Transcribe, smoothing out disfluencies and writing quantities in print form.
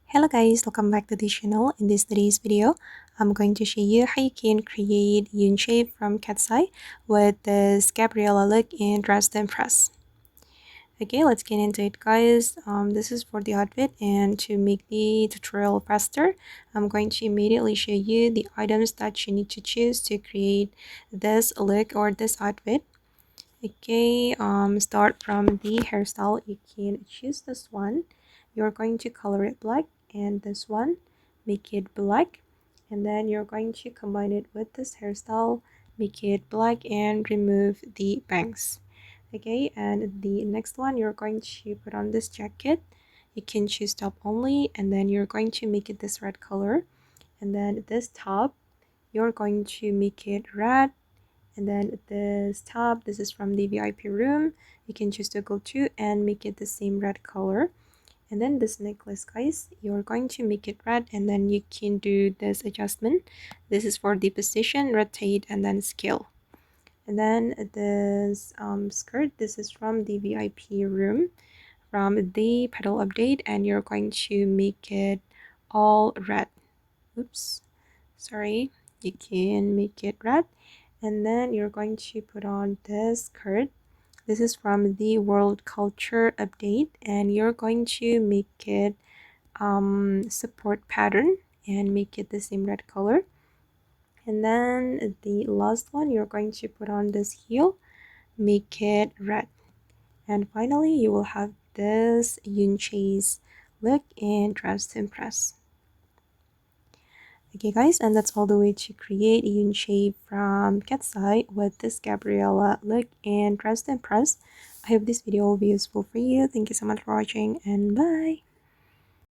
Hello guys, welcome back to the channel. In today's video, I'm going to show you how you can create Yoonchae from Katseye with this Gabriella look and dress to impress. Okay, let's get into it guys. This is for the outfit, and to make the tutorial faster, I'm going to immediately show you the items that you need to choose to create this look or this outfit. Okay, start from the hairstyle. You can choose this one. You're going to color it black, and this one make it black, and then you're going to combine it with this hairstyle, make it black, and remove the bangs. Okay, and the next one, you're going to put on this jacket. You can choose top only, and then you're going to make it this red color, and then this top, you're going to make it red, and then this top, this is from the VIP room. You can choose to go to and make it the same red color. And then this necklace guys, you're going to make it red, and then you can do this adjustment. This is for the position, rotate, and then scale. And then this skirt, this is from the VIP room, from the pedal update, and you're going to make it all red. Oops, sorry. You can make it red, and then you're going to put on this skirt. This is from the world culture update, and you're going to make it support pattern and make it the same red color. And then the last one, you're going to put on this heel, make it red. And finally, you will have this Yoonchae's look and dress to impress. Okay guys, and that's all the way to create Yoonchae from Katseye with this Gabriella look and dress to impress. I hope this video will be useful for you. Thank you so much for watching, and bye!